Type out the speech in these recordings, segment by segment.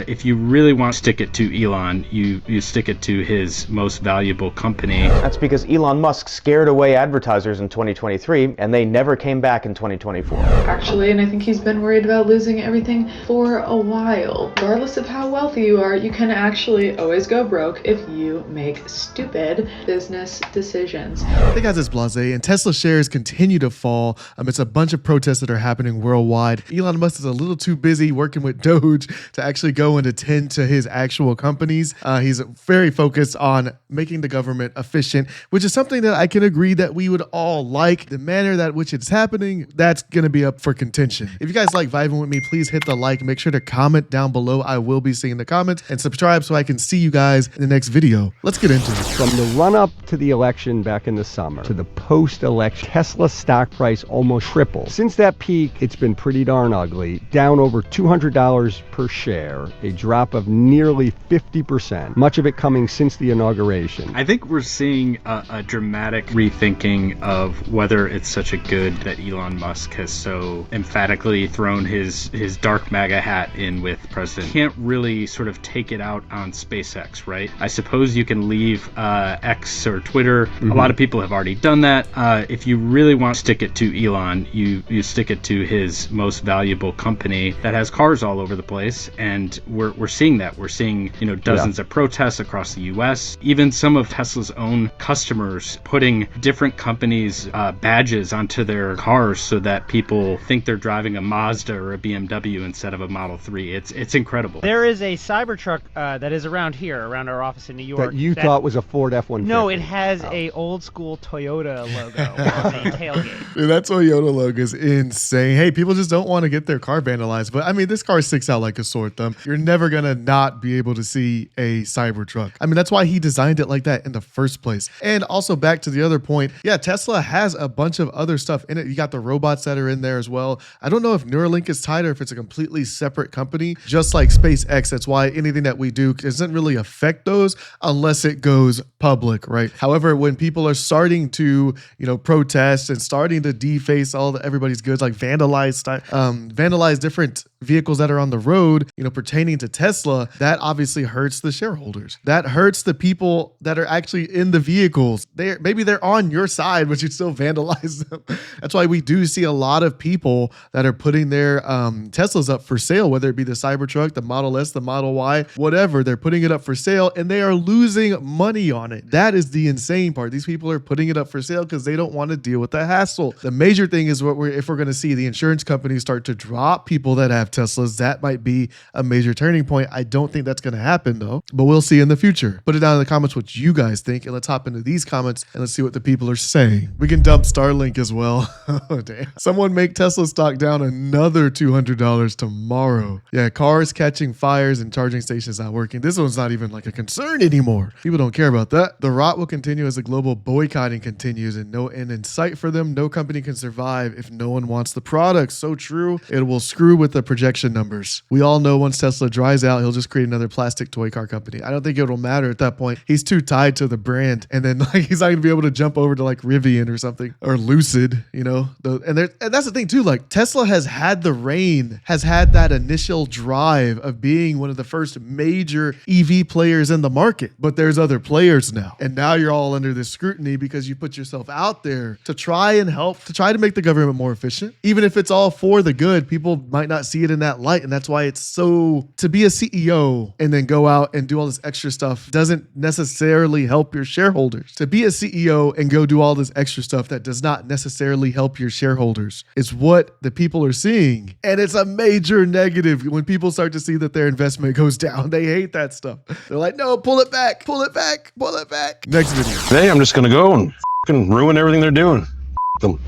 if you really want to stick it to Elon, you stick it to his most valuable company. That's because Elon Musk scared away advertisers in 2023, and they never came back in 2024. Actually, and I think he's been worried about losing everything for a while. Regardless of how wealthy you are, you can actually always go broke if you make stupid business decisions. Hey guys, it's Blahzaye, and Tesla shares continue to fall amidst a bunch of protests that are happening worldwide. Elon Musk is a little too busy working with DOGE to actually go and attend to his actual companies. He's very focused on making the government efficient, which is something that I can agree that we would all like. The manner that which it's happening, that's going to be up for contention. If you guys like vibing with me, please hit the like. Make sure to comment down below. I will be seeing the comments, and subscribe so I can see you guys in the next video. Let's get into it. From the run-up to the election back in the summer to the post-election, Tesla's stock price almost tripled. Since that peak, it's been pretty darn ugly, down over $200 per share, a drop of nearly 50%, much of it coming since the inauguration. I think we're seeing a dramatic rethinking of whether it's such a good that Elon Musk has so emphatically thrown his dark MAGA hat in with President. Can't really sort of take it out on SpaceX, right? I suppose you can leave X or Twitter. A lot of people have already done that. If you really want to stick it to Elon, you stick it to his most valuable company that has cars all over the place, and we're seeing that. We're seeing, you know, dozens of protests across the US. Even some of Tesla's own customers putting different companies' badges onto their cars so that people think they're driving a Mazda or a BMW instead of a Model 3. It's incredible. There is a Cybertruck that is around here, around our office in New York. That you thought was a Ford F-150. No, it has a old school Toyota logo on the tailgate. Dude, that Toyota logo is insane. Hey, people just don't want to get their car vandalized. But I mean, this car sticks out like a sore thumb. You're never going to not be able to see a Cybertruck. I mean, that's why he designed it like that in the first place. And also back to the other point, yeah, Tesla has a bunch of other stuff in it. You got the robots that are in there as well. I don't know if Neuralink is tied or if it's a completely separate company, just like SpaceX. That's why anything that we do doesn't really affect those unless it goes public, right? However, when people are starting to, you know, protest and starting to deface everybody's goods, like vandalize different vehicles that are on the road, you know, pertaining to Tesla, that obviously hurts the shareholders. That hurts the people that are actually in the vehicles. Maybe they're on your side, but you still vandalize them. That's why we do see a lot of people that are putting their Teslas up for sale, whether it be the Cybertruck, the Model S, the Model Y, whatever. They're putting it up for sale and they are losing money on it. That is the insane part. These people are putting it up for sale because they don't want to deal with the hassle. The major thing is if we're going to see the insurance companies start to drop people that have Teslas, that might be a major turning point. I don't think that's going to happen though, but we'll see in the future. Put it down in the comments what you guys think, and let's hop into these comments and let's see what the people are saying. We can dump Starlink as well. Oh, damn. Someone make Tesla stock down another $200 tomorrow. Yeah, cars catching fires and charging stations not working. This one's not even like a concern anymore. People don't care about that. The rot will continue as the global boycotting continues and no end in sight for them. No company can survive if no one wants the product. So true. It will screw with the projection numbers. We all know once Tesla dries out, he'll just create another plastic toy car company. I don't think it'll matter at that point. He's too tied to the brand, and then like he's not gonna be able to jump over to like Rivian or something, or Lucid, you know. And that's the thing too. Like Tesla has had that initial drive of being one of the first major EV players in the market, but there's other players now, and now you're all under this scrutiny because you put yourself out there to try and help, to try to make the government more efficient. Even if it's all for the good, people might not see it in that light, and that's why it's so, to be a CEO and then go out and do all this extra stuff doesn't necessarily help your shareholders. To be a CEO and go do all this extra stuff that does not necessarily help your shareholders is what the people are seeing, and it's a major negative when people start to see that their investment goes down. They hate that stuff. They're like, no, pull it back, pull it back, pull it back. Next video. Today I'm just gonna go and ruin everything they're doing. Them.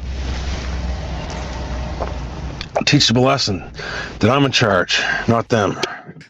Teach them a lesson that I'm in charge, not them.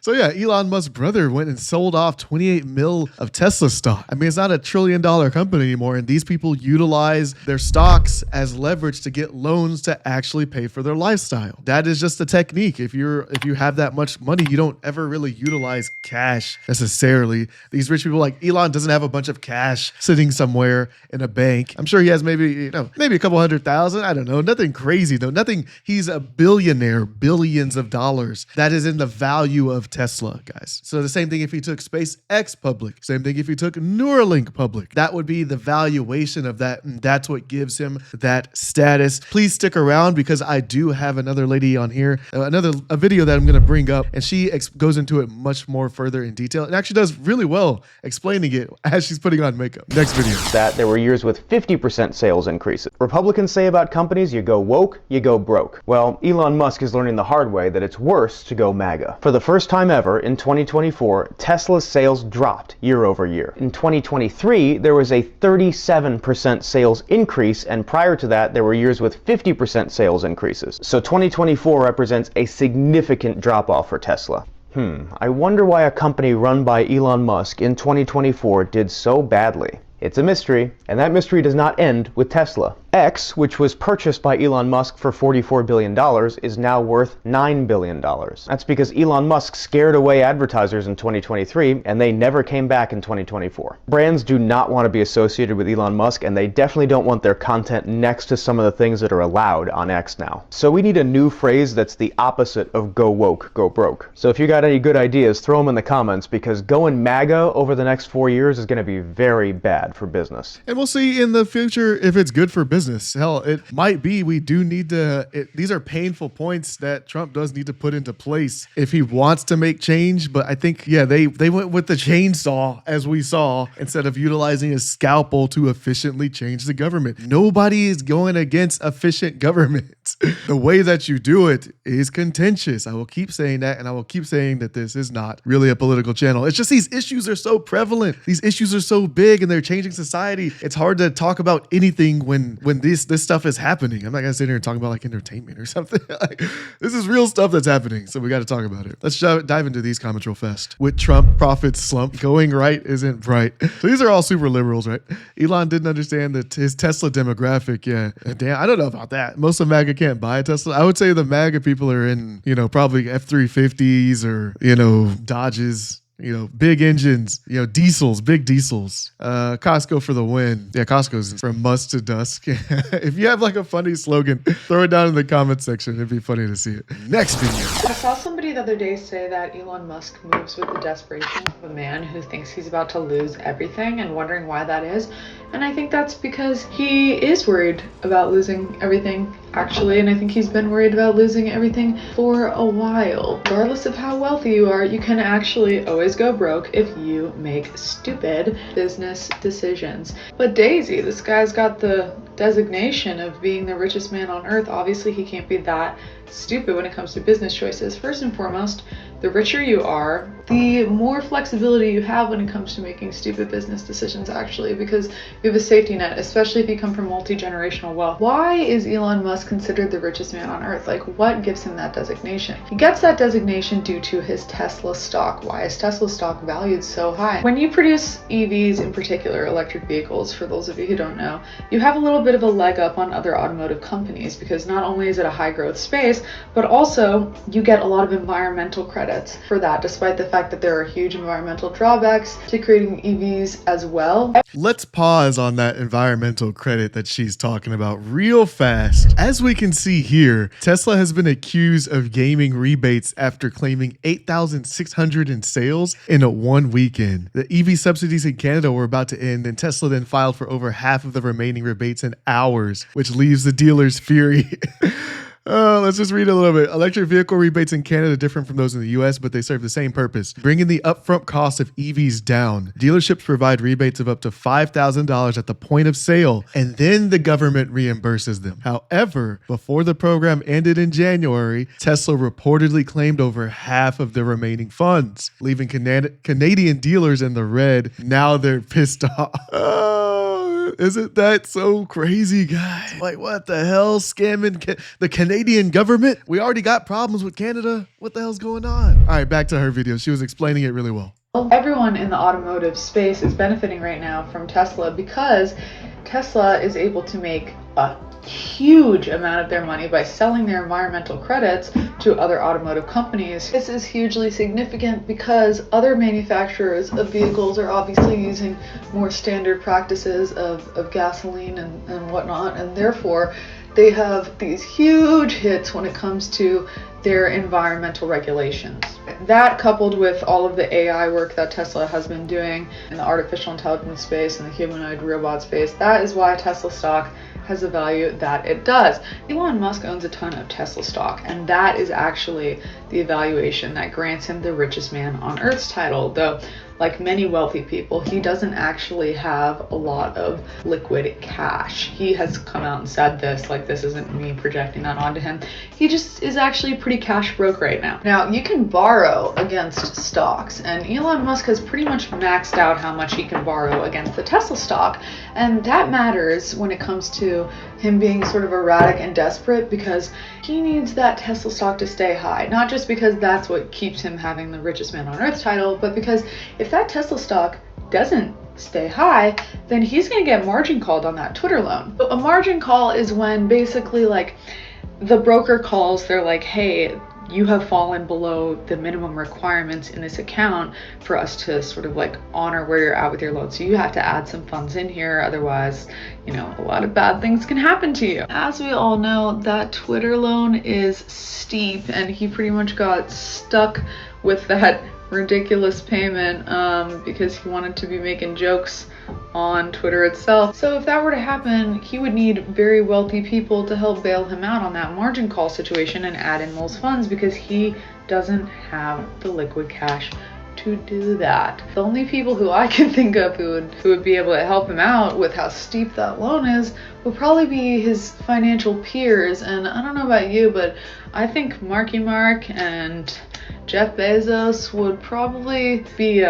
So yeah, Elon Musk's brother went and sold off 28 mil of Tesla stock. I mean, it's not a $1 trillion company anymore, and these people utilize their stocks as leverage to get loans to actually pay for their lifestyle. That is just a technique. If you have that much money, you don't ever really utilize cash necessarily. These rich people like Elon doesn't have a bunch of cash sitting somewhere in a bank. I'm sure he has maybe a couple $100,000. I don't know. Nothing crazy though. Nothing. He's a billionaire, billions of dollars. That is in the value of of Tesla, guys. So the same thing if he took SpaceX public, same thing if he took Neuralink public. That would be the valuation of that, and that's what gives him that status. Please stick around because I do have another lady on here, a video that I'm going to bring up, and she goes into it much more further in detail and actually does really well explaining it as she's putting on makeup. Next video. That there were years with 50% sales increases. Republicans say about companies, you go woke, you go broke. Well, Elon Musk is learning the hard way that it's worse to go MAGA. For the first time ever, in 2024, Tesla's sales dropped year over year. In 2023, there was a 37% sales increase, and prior to that, there were years with 50% sales increases. So 2024 represents a significant drop-off for Tesla. I wonder why a company run by Elon Musk in 2024 did so badly. It's a mystery, and that mystery does not end with Tesla. X, which was purchased by Elon Musk for $44 billion, is now worth $9 billion. That's because Elon Musk scared away advertisers in 2023, and they never came back in 2024. Brands do not want to be associated with Elon Musk, and they definitely don't want their content next to some of the things that are allowed on X now. So we need a new phrase that's the opposite of go woke, go broke. So if you got any good ideas, throw them in the comments, because going MAGA over the next 4 years is going to be very bad for business. And we'll see in the future if it's good for business. Hell, it might be. We do need to, these are painful points that Trump does need to put into place if he wants to make change. But I think, yeah, they went with the chainsaw, as we saw, instead of utilizing a scalpel to efficiently change the government. Nobody is going against efficient government. The way that you do it is contentious. I will keep saying that, and I will keep saying that this is not really a political channel. It's just these issues are so prevalent. These issues are so big, and they're changing society. It's hard to talk about anything when this stuff is happening. I'm not gonna sit here and talk about like entertainment or something. Like, this is real stuff that's happening, so we got to talk about it. Let's dive into these comments real fast. With Trump profits slump, going right isn't bright. So these are all super liberals, right? Elon didn't understand that his Tesla demographic. Yeah, damn, I don't know about that. Most of MAGA can't buy a Tesla. I would say the MAGA people are in, probably F-350s or, Dodges. Big engines, diesels, big diesels. Costco for the win. Yeah, Costco's from musk to dusk. If you have like a funny slogan, throw it down in the comment section. It'd be funny to see it. Next video. I saw somebody the other day say that Elon Musk moves with the desperation of a man who thinks he's about to lose everything and wondering why that is. And I think that's because he is worried about losing everything, actually. And I think he's been worried about losing everything for a while. Regardless of how wealthy you are, you can actually always go broke if you make stupid business decisions. But Daisy, this guy's got the designation of being the richest man on earth. Obviously, he can't be that stupid when it comes to business choices. First and foremost, the richer you are, the more flexibility you have when it comes to making stupid business decisions, actually, because you have a safety net, especially if you come from multi-generational wealth. Why is Elon Musk considered the richest man on earth? Like, what gives him that designation? He gets that designation due to his Tesla stock. Why is Tesla stock valued so high? When you produce EVs, in particular, electric vehicles, for those of you who don't know, you have a little bit of a leg up on other automotive companies, because not only is it a high growth space, but also you get a lot of environmental credits for that, despite the fact that there are huge environmental drawbacks to creating EVs as well. Let's pause on that environmental credit that she's talking about real fast. As we can see here, Tesla has been accused of gaming rebates after claiming 8,600 in sales in a one weekend. The EV subsidies in Canada were about to end, and Tesla then filed for over half of the remaining rebates in hours, which leaves the dealers fury. Let's just read a little bit. Electric vehicle rebates in Canada are different from those in the US, but they serve the same purpose, bringing the upfront cost of EVs down. Dealerships provide rebates of up to $5,000 at the point of sale, and then the government reimburses them. However, before the program ended in January, Tesla reportedly claimed over half of the remaining funds, leaving Canadian dealers in the red. Now they're pissed off. Isn't that so crazy, guys? Like, what the hell? Scamming the Canadian government? We already got problems with Canada. What the hell's going on? All right, back to her video. She was explaining it really well. Everyone in the automotive space is benefiting right now from Tesla, because Tesla is able to make a huge amount of their money by selling their environmental credits to other automotive companies. This is hugely significant because other manufacturers of vehicles are obviously using more standard practices of gasoline and whatnot, and therefore they have these huge hits when it comes to their environmental regulations. That, coupled with all of the AI work that Tesla has been doing in the artificial intelligence space and the humanoid robot space, that is why Tesla stock has the value that it does. Elon Musk owns a ton of Tesla stock, and that is actually the evaluation that grants him the richest man on earth's title. Though, like many wealthy people, he doesn't actually have a lot of liquid cash. He has come out and said this, like this isn't me projecting that onto him. He just is actually pretty cash broke right now. Now, you can borrow against stocks, and Elon Musk has pretty much maxed out how much he can borrow against the Tesla stock. And that matters when it comes to him being sort of erratic and desperate, because he needs that Tesla stock to stay high. Not just because that's what keeps him having the richest man on earth title, but because if that Tesla stock doesn't stay high, then he's going to get margin called on that Twitter loan. A margin call is when basically like the broker calls, they're like, hey, you have fallen below the minimum requirements in this account for us to sort of like honor where you're at with your loan. So you have to add some funds in here. Otherwise, you know, a lot of bad things can happen to you. As we all know, that Twitter loan is steep, and he pretty much got stuck with that ridiculous payment because he wanted to be making jokes on Twitter itself. So if that were to happen, he would need very wealthy people to help bail him out on that margin call situation and add in those funds, because he doesn't have the liquid cash to do that. The only people who I can think of who would be able to help him out with how steep that loan is would probably be his financial peers. And I don't know about you, but I think Marky Mark and Jeff Bezos would probably be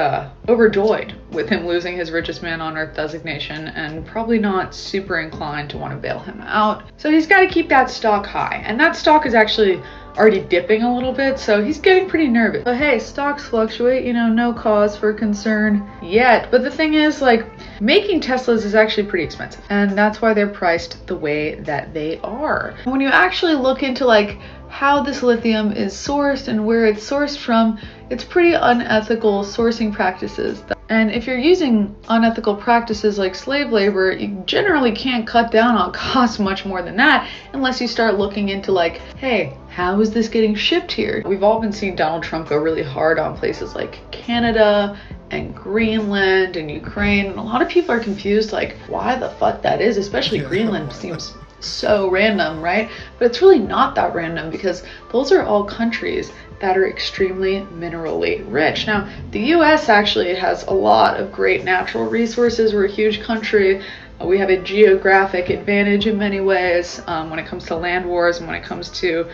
overjoyed with him losing his richest man on earth designation, and probably not super inclined to want to bail him out. So he's got to keep that stock high, and that stock is actually already dipping a little bit, so he's getting pretty nervous. But hey, stocks fluctuate, you know, no cause for concern yet. But the thing is, like, making Teslas is actually pretty expensive, and that's why they're priced the way that they are. When you actually look into like how this lithium is sourced and where it's sourced from, it's pretty unethical sourcing practices. And if you're using unethical practices like slave labor, you generally can't cut down on costs much more than that unless you start looking into like, hey, how is this getting shipped here? We've all been seeing Donald Trump go really hard on places like Canada and Greenland and Ukraine, and a lot of people are confused like why the fuck that is, especially Greenland seems so random, right? But it's really not that random, because those are all countries that are extremely minerally rich. Now, the US actually has a lot of great natural resources. We're a huge country. We have a geographic advantage in many ways when it comes to land wars and when it comes to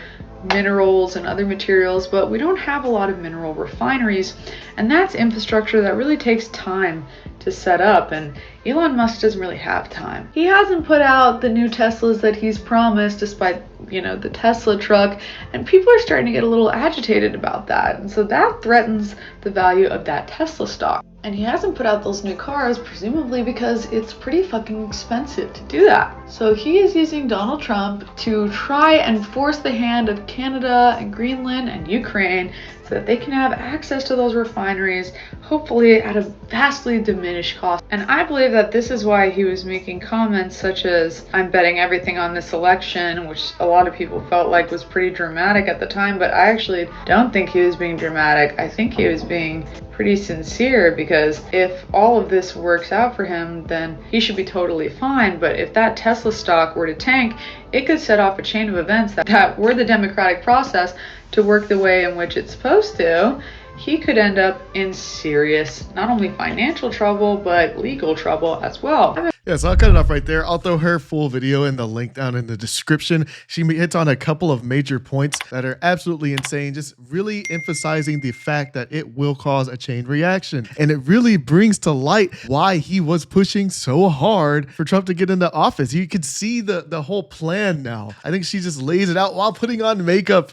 minerals and other materials, but we don't have a lot of mineral refineries, and that's infrastructure that really takes time to set up, and Elon Musk doesn't really have time. He hasn't put out the new Teslas that he's promised, despite, you know, the Tesla truck, and people are starting to get a little agitated about that, and so that threatens the value of that Tesla stock. And he hasn't put out those new cars, presumably because it's pretty fucking expensive to do that. So he is using Donald Trump to try and force the hand of Canada and Greenland and Ukraine so that they can have access to those refineries, hopefully at a vastly diminished cost. And I believe that this is why he was making comments such as, I'm betting everything on this election, which a lot of people felt like was pretty dramatic at the time, but I actually don't think he was being dramatic. I think he was being pretty sincere, because if all of this works out for him, then he should be totally fine. But if that Tesla stock were to tank, it could set off a chain of events that were the democratic process to work the way in which it's supposed to. He could end up in serious, not only financial trouble, but legal trouble as well. Yeah, so I'll cut it off right there. I'll throw her full video in the link down in the description. She hits on a couple of major points that are absolutely insane, just really emphasizing the fact that it will cause a chain reaction. And it really brings to light why he was pushing so hard for Trump to get into office. You could see the whole plan now. I think she just lays it out while putting on makeup.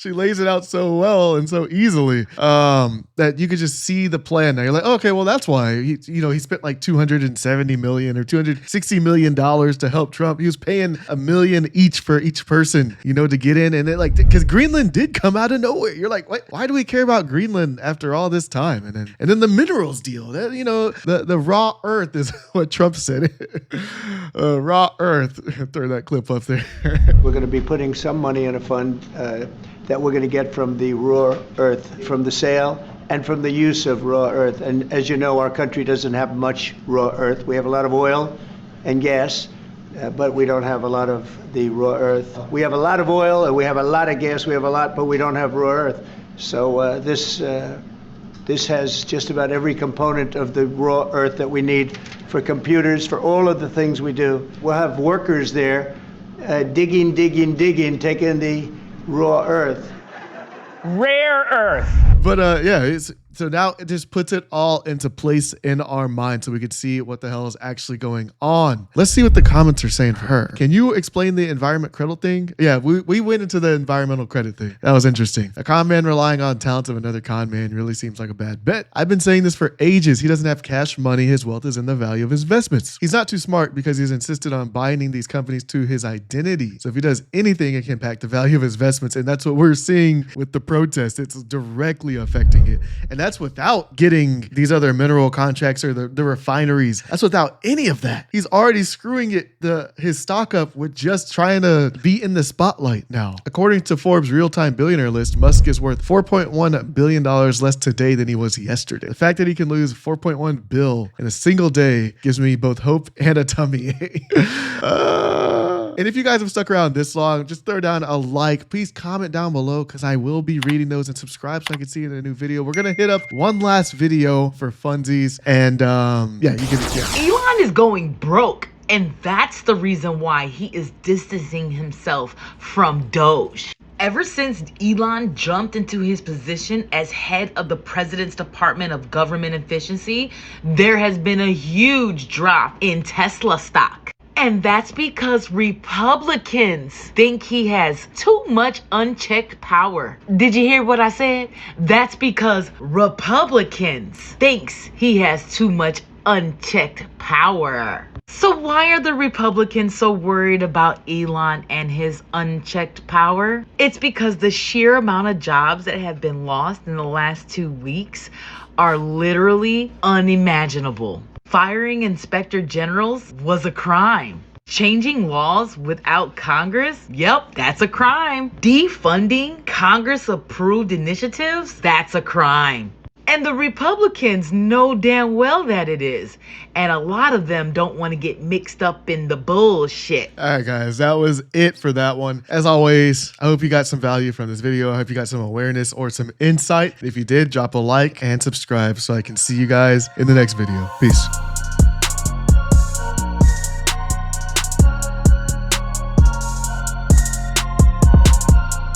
She lays it out so well and so easily that you could just see the plan now. You're like, oh, okay, well, that's why he spent like $270 million million or $260 million to help Trump. He was paying $1 million each for each person, you know, to get in. And it because Greenland did come out of nowhere. You're like, what? Why do we care about Greenland after all this time? And then the minerals deal, that, you know, the raw earth is what Trump said. Raw earth. Throw that clip up there. We're going to be putting some money in a fund that we're going to get from the raw earth, from the sale and from the use of raw earth. And as you know, our country doesn't have much raw earth. We have a lot of oil and gas, but we don't have a lot of the raw earth. We have a lot of oil and we have a lot of gas. We have a lot, but we don't have raw earth. So this has just about every component of the raw earth that we need for computers, for all of the things we do. We'll have workers there digging, taking the raw earth. Rare earth. But so now it just puts it all into place in our mind so we could see what the hell is actually going on. Let's see what the comments are saying for her. Can you explain the environment credit thing? Yeah, we went into the environmental credit thing. That was interesting. A con man relying on talents of another con man really seems like a bad bet. I've been saying this for ages. He doesn't have cash money. His wealth is in the value of his investments. He's not too smart because he's insisted on binding these companies to his identity. So if he does anything, it can impact the value of his investments. And that's what we're seeing with the protest. It's directly affecting it. And that's without getting these other mineral contracts or the refineries. That's without any of that. He's already screwing his stock up with just trying to be in the spotlight now. According to Forbes' real-time billionaire list, Musk is worth $4.1 billion less today than he was yesterday. The fact that he can lose $4.1 billion in a single day gives me both hope and a tummy ache. And if you guys have stuck around this long, just throw down a like. Please comment down below because I will be reading those, and subscribe so I can see you in a new video. We're going to hit up one last video for funsies. And yeah, you can. Yeah. Elon is going broke. And that's the reason why he is distancing himself from DOGE. Ever since Elon jumped into his position as head of the President's Department of Government Efficiency, there has been a huge drop in Tesla stock. And that's because Republicans think he has too much unchecked power. Did you hear what I said? That's because Republicans thinks he has too much unchecked power. So why are the Republicans so worried about Elon and his unchecked power? It's because the sheer amount of jobs that have been lost in the last 2 weeks are literally unimaginable. Firing inspector generals was a crime. Changing laws without Congress? Yep, that's a crime. Defunding Congress-approved initiatives? That's a crime. And the Republicans know damn well that it is. And a lot of them don't want to get mixed up in the bullshit. All right, guys, that was it for that one. As always, I hope you got some value from this video. I hope you got some awareness or some insight. If you did, drop a like and subscribe so I can see you guys in the next video. Peace.